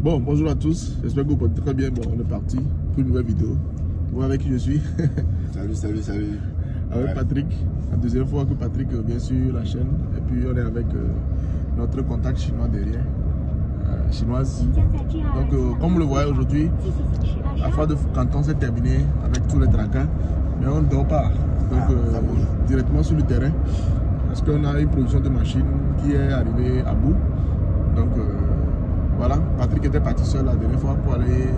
Bon, bonjour à tous, j'espère que vous portez très bien. Bon, on est parti pour une nouvelle vidéo. Vous voyez avec qui je suis. Salut. Avec ouais. Patrick, la deuxième fois que Patrick vient sur la chaîne. Et puis on est avec notre contact chinois derrière, chinoise. Donc comme vous le voyez aujourd'hui, la phase de canton s'est terminée avec tous les tracas. Mais on ne dort pas, donc directement sur le terrain. Parce qu'on a une production de machines qui est arrivée à bout. Donc voilà, Patrick était parti seul la dernière fois pour aller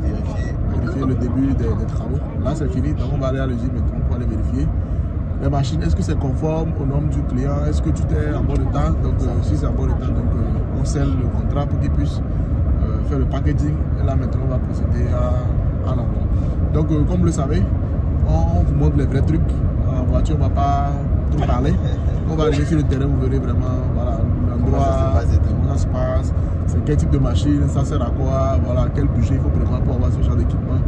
vérifier le début des travaux. Là c'est fini, donc on va aller à l'usine maintenant pour aller vérifier les machines. Est-ce que c'est conforme aux normes du client? Est-ce que tout est en bon état? Donc si c'est en bon état, donc on scelle le contrat pour qu'il puisse faire le packaging. Et là maintenant on va procéder à l'envoi. Donc comme vous le savez, on vous montre les vrais trucs. En voiture on ne va pas trop parler. On va arriver sur le terrain, vous verrez vraiment l'endroit, comment ça se passe, c'est quel type de machine, ça sert à quoi, voilà, quel budget il faut prévoir pour avoir ce genre d'équipement.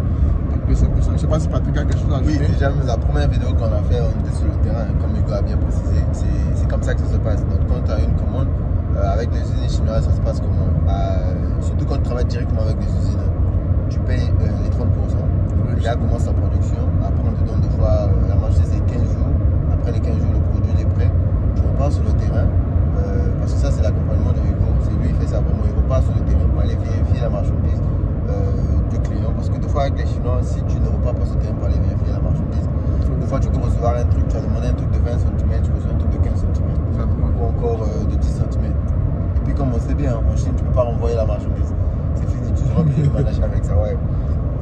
C'est un peu ça. Je ne sais pas si Patrick a quelque chose à ajouter. Oui, déjà la première vidéo qu'on a fait, on était sur le terrain, comme Hugo a bien précisé, c'est comme ça que ça se passe. Donc quand tu as une commande, avec les usines chinoises, ça se passe comment? Surtout quand tu travailles directement avec les usines, tu payes les 30%. Et là commence la production. Après on te donne des fois, la marché c'est 15 jours. Après les 15 jours, le produit est prêt. Tu repars sur le terrain, parce que ça c'est l'accompagnement de Hugo. C'est lui qui fait ça vraiment. Il repart sur le terrain pour aller vérifier la marchandise du client. Parce que des fois avec les Chinois, si tu ne repars pas sur le terrain pour aller vérifier la marchandise, des fois tu peux recevoir un truc, tu as demandé un truc de 20 cm, tu reçois un truc de 15 cm. Ou encore de 10 cm. Et puis comme on sait bien, en Chine, tu ne peux pas renvoyer la marchandise. C'est fini, tu seras obligé de manager avec ça. Ouais.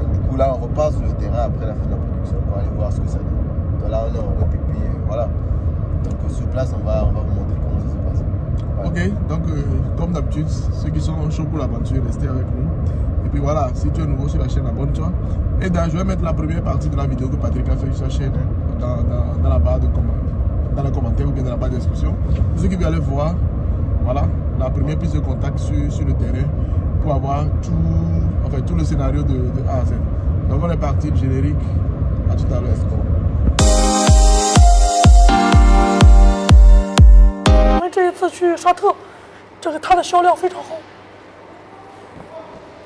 Donc du coup là, on repart sur le terrain après la fin de la production pour aller voir ce que ça donne. Donc là, on est en route et puis voilà. Donc sur place, on va vous montrer comment ça se passe. Voilà. Ok, donc comme d'habitude, ceux qui sont chauds pour l'aventure, restez avec nous. Et puis voilà, si tu es nouveau sur la chaîne, abonne-toi. Et je vais mettre la première partie de la vidéo que Patrick a fait sur sa chaîne dans la barre de dans les commentaires ou bien dans la barre de description. Pour ceux qui veulent aller voir, voilà, la première prise de contact sur le terrain pour avoir tout le scénario de A à Z. Donc on est parti, le générique. À tout à l'heure.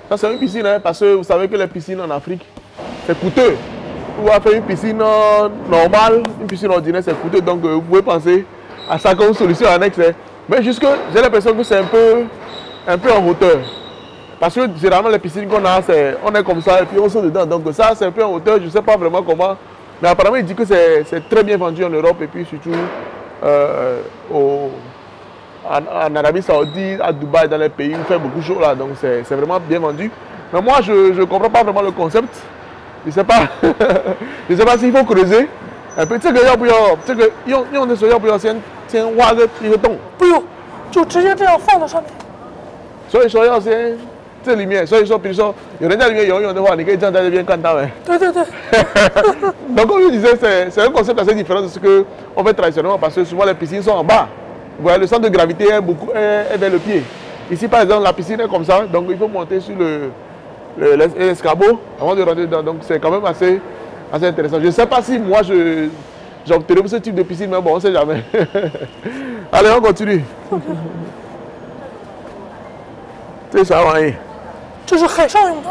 Ça c'est une piscine, hein, parce que vous savez que les piscines en Afrique, c'est coûteux. Vous avez fait une piscine normale, une piscine ordinaire, c'est coûteux. Donc vous pouvez penser à ça comme solution annexe. Hein. Mais jusque, j'ai l'impression que c'est un peu en hauteur. Parce que généralement les piscines qu'on a, on est comme ça et puis on saute dedans. Donc ça c'est un peu en hauteur, je ne sais pas vraiment comment. Mais apparemment il dit que c'est très bien vendu en Europe et puis surtout en Arabie Saoudite, à Dubaï, dans les pays où il fait beaucoup chaud là. Donc c'est vraiment bien vendu. Mais moi je ne comprends pas vraiment le concept. Je ne sais pas, je sais pas s'il faut creuser. Un peu, tu sais que要不要用的时候要不要先挖一个洞？不用，就直接这样放在上面。所以说要先这里面，所以说比如说有人在里面游泳的话，你可以站在这边看到。对。Donc comme je disais, c'est un concept assez différent de ce qu'on fait traditionnellement parce que souvent les piscines sont en bas. Vous voyez, le centre de gravité est vers le pied. Ici par exemple la piscine est comme ça, donc il faut monter sur l'escabeau avant de rentrer dedans. Donc c'est quand même assez intéressant. Je ne sais pas si moi j'obtiendrai ce type de piscine, mais bon, on ne sait jamais. Allez, on continue. 这是啥玩意？这是海上用的，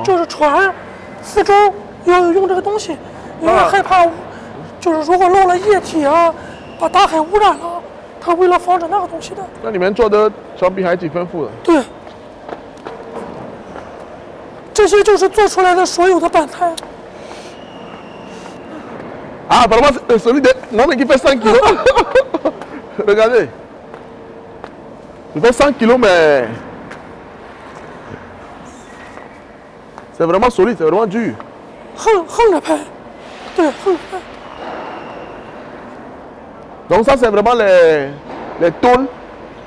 就是船，四周要用这个东西，因为害怕，就是如果漏了液体啊，把大海污染了，它为了防止那个东西的。那你们做的船比还挺丰富的。对，这些就是做出来的所有的板材。Ah, apparemment, c'est celui de mon qui fait 100 kilos. Regardez. Il fait 100 kilos, mais c'est vraiment solide, c'est vraiment dur. 横着拍，对，横着拍。Donc ça, c'est vraiment les tôles.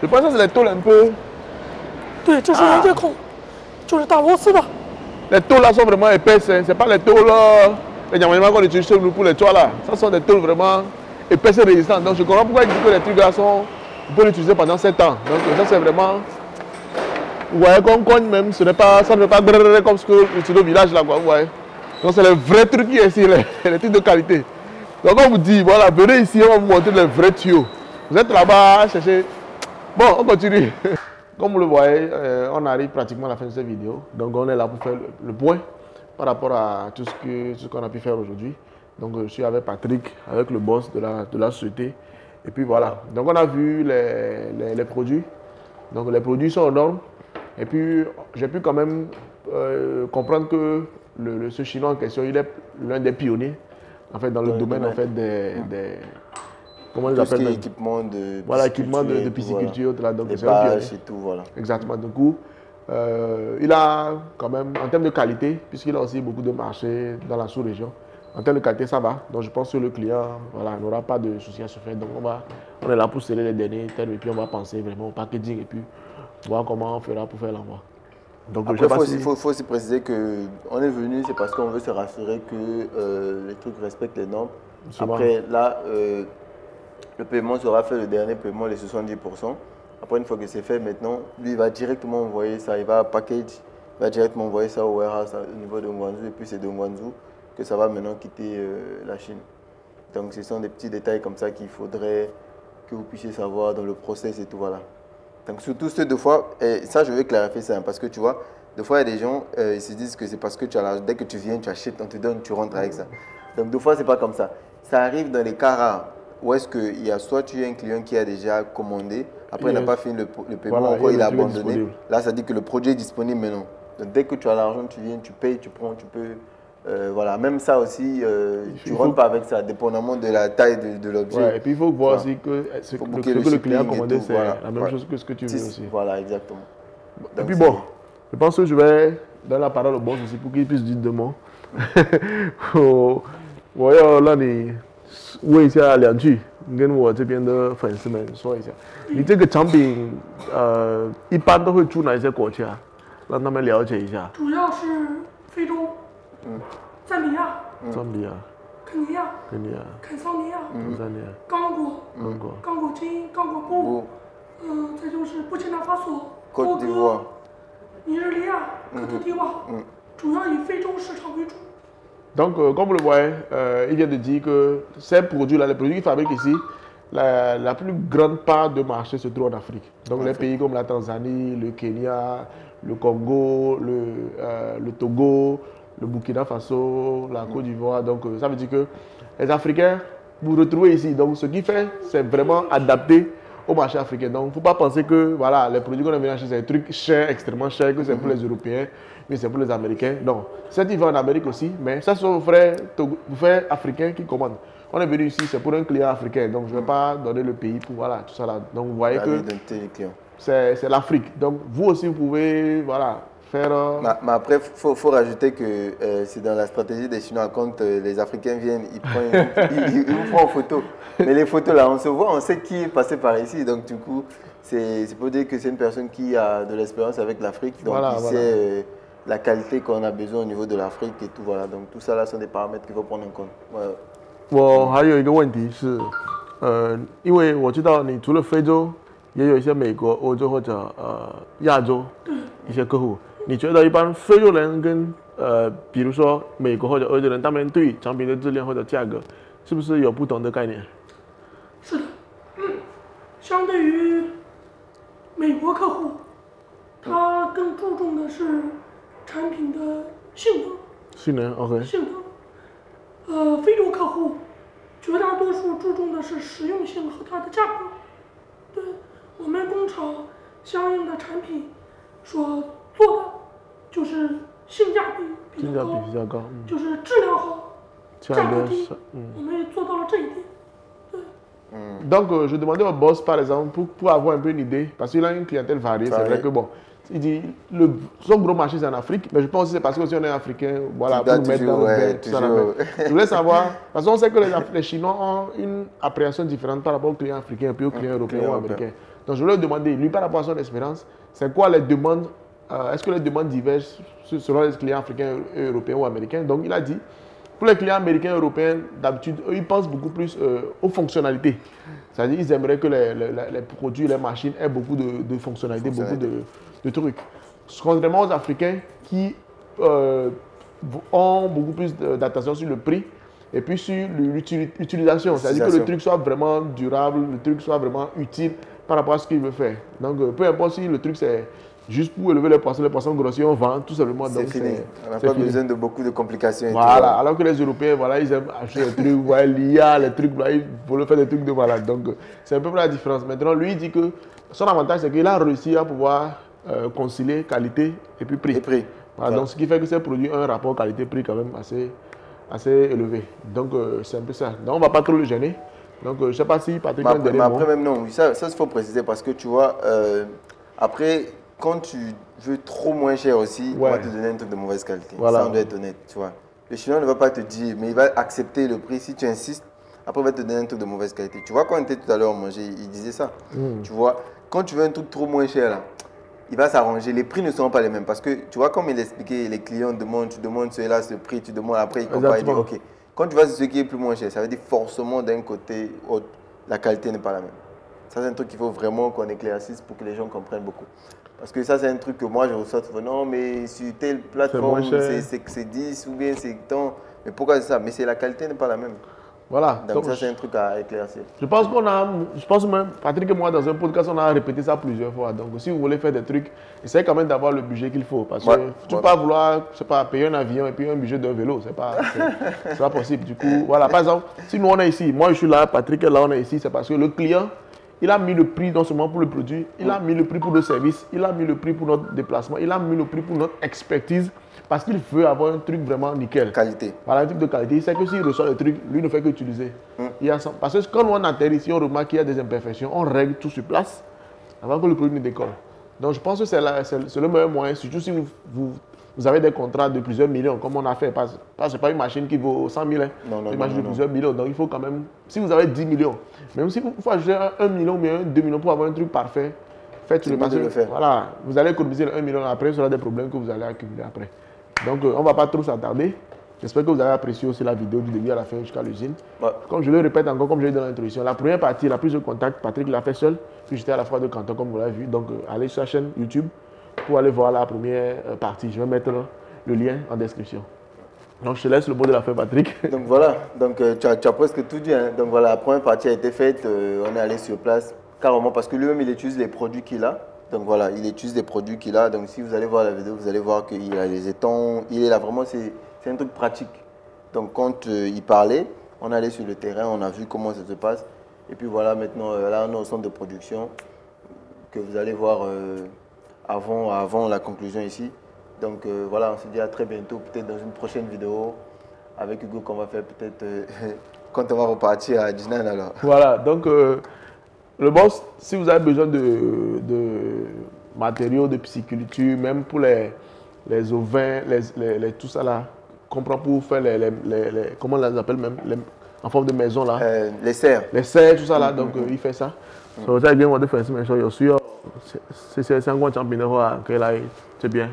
Je pense que c'est les tôles un peu. 对，这是连接孔，就是打螺丝的。Les tôles là sont vraiment épaisses, hein. C'est pas les tôles les diamants qu'on utilise chez nous pour les toits là. Ça sont des tôles vraiment épaisses et résistantes. Donc je comprends pourquoi il dit que les trucs là on peut l'utiliser pendant 7 ans. Donc ça c'est vraiment. Vous voyez qu'on cogne même, ça ne fait pas comme ce que l'utilise au village là quoi, vous voyez. Donc c'est les vrais trucs qui sont ici, les trucs de qualité. Donc on vous dit, voilà, venez ici, on va vous montrer les vrais tuyaux. Vous êtes là-bas, cherchez. Bon, on continue. comme vous le voyez, on arrive pratiquement à la fin de cette vidéo. Donc on est là pour faire le point par rapport à tout ce qu'on a pu faire aujourd'hui. Donc je suis avec Patrick, avec le boss de la société. Et puis voilà. Donc on a vu les produits. Donc les produits sont aux normes. Et puis j'ai pu quand même comprendre que ce Chinois en question, il est l'un des pionniers en fait, dans le domaine en fait, des comment ils appellent équipement de voilà, équipement de pisciculture. Voilà. Donc, les bâches et tout, voilà. Exactement. Du coup, il a quand même, en termes de qualité, puisqu'il a aussi beaucoup de marchés dans la sous-région, en termes de qualité, ça va. Donc, je pense que le client voilà, n'aura pas de soucis à se faire. Donc, on est là pour sceller les derniers termes et puis on va penser vraiment au packaging et puis voir comment on fera pour faire l'envoi. Donc, après, il faut aussi préciser qu'on est venu, c'est parce qu'on veut se rassurer que les trucs respectent les normes. Après, là, le paiement sera fait, le dernier paiement, les 70%. Après, une fois que c'est fait, maintenant, lui, il va directement envoyer ça, il va package, il va directement envoyer ça au warehouse au niveau de Guangzhou, et puis c'est de Guangzhou que ça va maintenant quitter la Chine. Donc, ce sont des petits détails comme ça qu'il faudrait que vous puissiez savoir dans le process et tout, voilà. Donc, surtout ces deux fois, et ça, je veux clarifier ça, parce que tu vois, des fois, il y a des gens, ils se disent que c'est parce que tu as dès que tu viens, tu achètes, on te donne, tu rentres avec ça. Donc, des fois, c'est pas comme ça. Ça arrive dans les cas rares où est-ce qu'il y a soit tu as un client qui a déjà commandé, après il n'a pas fini le paiement, voilà, encore il a abandonné. Là, ça dit que le produit est disponible maintenant. Donc, dès que tu as l'argent, tu viens, tu payes, tu prends, tu peux. Voilà, même ça aussi, tu ne rentres pas avec ça, dépendamment de la taille de l'objet. Ouais, et puis il faut voir aussi que ce que le client a commandé, c'est la même chose que ce que tu veux aussi. Voilà, exactement. Donc, et puis bon, je pense que je vais donner la parole au boss aussi pour qu'il puisse dire deux mots. Voyons là, 问一下两句，跟我这边的粉丝们说一下，你这个产品一般都会出哪些国家，让他们了解一下。主要是非洲，赞比亚、肯尼亚、坦桑尼亚、刚果金、刚果布，再就是布基纳法索、多哥、尼日利亚、科特迪瓦，主要以非洲市场为主。 Donc, comme vous le voyez, il vient de dire que ces produits-là, les produits qu'ils fabriquent ici, la plus grande part de marché se trouve en Afrique. Donc, les pays comme la Tanzanie, le Kenya, le Congo, le Togo, le Burkina Faso, la Côte d'Ivoire. Donc, ça veut dire que les Africains, vous retrouvez ici. Donc, ce qui fait, c'est vraiment adapté au marché africain. Donc, il ne faut pas penser que voilà, les produits qu'on a venus acheter, c'est des trucs chers, extrêmement chers, que c'est pour les Européens, mais c'est pour les Américains. Non, c'est ils vont en Amérique aussi, mais ça, c'est vos frères africains qui commandent. On est venu ici, c'est pour un client africain, donc je ne vais pas donner le pays pour voilà, tout ça là. Donc, vous voyez que c'est l'Afrique. Donc, vous aussi, vous pouvez voilà, faire... Mais après, il faut rajouter que c'est dans la stratégie des Chinois, quand les Africains viennent, ils vous prennent en photo. Mais les photos là, on se voit, on sait qui est passé par ici. Donc du coup, c'est pour dire que c'est une personne qui a de l'expérience avec l'Afrique. Donc voilà, il sait la qualité qu'on a besoin au niveau de l'Afrique et tout. Voilà. Donc tout ça là sont des paramètres qu'il faut prendre en compte. Voilà. 我还有一个问题是，因为我知道你除了非洲，也有一些美国、欧洲或者亚洲一些客户。你觉得一般非洲人跟比如说美国或者欧洲人，他们对产品的质量或者价格，是不是有不同的概念？ 是的，相对于美国客户，他更注重的是产品的性能。性能 ，OK。性能，非洲客户绝大多数注重的是实用性和它的价格。对，我们工厂相应的产品所做的就是性价比比较高，就是质量好，价格低，我们也做到了这一点。 Donc, je demandais au boss, par exemple, pour avoir un peu une idée, parce qu'il a une clientèle variée, c'est vrai que bon, il dit, son gros marché c'est en Afrique, mais je pense que c'est parce que si on est africain, voilà, pour nous mettre dans le tout ça. Je voulais savoir, parce qu'on sait que les Chinois ont une appréhension différente par rapport aux clients africains et puis aux clients européens ou américains. Donc, je voulais lui demander, lui, par rapport à son expérience, c'est quoi les demandes, est-ce que les demandes divergent selon les clients africains, européens ou américains? Donc, il a dit, pour les clients américains et européens, d'habitude, eux, ils pensent beaucoup plus aux fonctionnalités. C'est-à-dire qu'ils aimeraient que les produits, les machines aient beaucoup de fonctionnalités, beaucoup de trucs. Contrairement aux Africains qui ont beaucoup plus d'attention sur le prix et puis sur l'utilisation. C'est-à-dire que le truc soit vraiment durable, le truc soit vraiment utile par rapport à ce qu'il veut faire. Donc, peu importe si le truc c'est juste pour élever les poissons grossiers, on vend tout simplement. C'est fini. On n'a pas besoin de beaucoup de complications. Voilà, alors que les Européens, voilà, ils aiment acheter des trucs, voilà, l'IA, les trucs, voilà, ils veulent faire des trucs de malade. Donc, c'est un peu la différence. Maintenant, lui, il dit que son avantage, c'est qu'il a réussi à pouvoir concilier qualité et puis prix. Voilà, donc, ce qui fait que ces produits ont un rapport qualité-prix quand même assez élevé. Donc, c'est un peu ça. Donc, on ne va pas trop le gêner. Donc, je ne sais pas si Patrick a un dernier mot. Après, même non, ça il faut préciser parce que tu vois, après, quand tu veux trop moins cher aussi, on va te donner un truc de mauvaise qualité. Voilà. Ça, on doit être honnête, tu vois. Le Chinois ne va pas te dire, mais il va accepter le prix. Si tu insistes, après, il va te donner un truc de mauvaise qualité. Tu vois, quand on était tout à l'heure manger, il disait ça. Tu vois, quand tu veux un truc trop moins cher, là, il va s'arranger. Les prix ne seront pas les mêmes. Parce que, tu vois, comme il expliquait, les clients demandent, tu demandes celui-là, ce prix, tu demandes après, il compare, il dit, OK. Quand tu vas sur ce qui est plus moins cher, ça veut dire forcément d'un côté, la qualité n'est pas la même. Ça, c'est un truc qu'il faut vraiment qu'on éclaircisse pour que les gens comprennent beaucoup. Parce que ça, c'est un truc que moi, je ressors. Non, mais sur telle plateforme, c'est 10 ou bien c'est tant. Mais pourquoi c'est ça? Mais la qualité n'est pas la même. Voilà. Donc ça, c'est un truc à éclaircir. Je pense même, Patrick et moi, dans un podcast, on a répété ça plusieurs fois. Donc, si vous voulez faire des trucs, essayez quand même d'avoir le budget qu'il faut. Parce que tu ne peux pas vouloir, je sais pas, payer un avion et puis un budget d'un vélo. C'est pas possible. Du coup, voilà. Par exemple, si nous, on est ici, moi, je suis là, Patrick est là, on est ici, c'est parce que le client, il a mis le prix non seulement pour le produit, il a mis le prix pour le service, il a mis le prix pour notre déplacement, il a mis le prix pour notre expertise parce qu'il veut avoir un truc vraiment nickel. Qualité. Voilà, un truc de qualité. Il sait que s'il reçoit le truc, lui ne fait qu'utiliser. Parce que quand on atterrit ici, on remarque qu'il y a des imperfections, on règle tout sur place avant que le produit ne décolle. Donc je pense que c'est le meilleur moyen, surtout si vous avez des contrats de plusieurs millions, comme on a fait. Parce que ce n'est pas une machine qui vaut 100 000. C'est une machine de plusieurs millions. Donc il faut quand même, si vous avez 10 millions, même si vous faut ajouter 1 million ou 2 millions pour avoir un truc parfait, faites-le. Voilà, vous allez économiser 1 million après, ce sera des problèmes que vous allez accumuler après. Donc on ne va pas trop s'attarder. J'espère que vous avez apprécié aussi la vidéo du début à la fin jusqu'à l'usine. Comme je le répète encore, comme je l'ai dit dans l'introduction, la première partie, la prise de contact, Patrick l'a fait seul, puis j'étais à la fois de Canton comme vous l'avez vu. Donc allez sur la chaîne YouTube pour aller voir la première partie. Je vais mettre le lien en description. Donc je te laisse le mot de la fin, Patrick. Donc voilà, donc, tu as presque tout dit. Hein. Donc voilà, la première partie a été faite, on est allé sur place carrément parce que lui-même il utilise les produits qu'il a. Donc voilà, il utilise des produits qu'il a. Donc si vous allez voir la vidéo, vous allez voir qu'il a les étangs. Il est là vraiment, c'est un truc pratique. Donc quand il parlait, on allait sur le terrain, on a vu comment ça se passe. Et puis voilà, maintenant, là on est au centre de production que vous allez voir avant la conclusion ici. Donc voilà, on se dit à très bientôt, peut-être dans une prochaine vidéo avec Hugo qu'on va faire peut-être quand on va repartir à Disneyland alors. Voilà, donc le boss, si vous avez besoin de matériaux de pisciculture, même pour les ovins, tout ça là, qu'on prend pour faire comment on les appelle même, en forme de maison là. Les serres. Les serres, tout ça là, donc il fait ça. So that again, what the first mention, you're sure c'est un grand champion que là, c'est bien.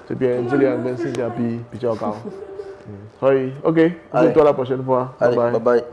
C'est bien, je l'ai bien, c'est bien, puis tu as encore. Ok, à la prochaine fois. Bye bye.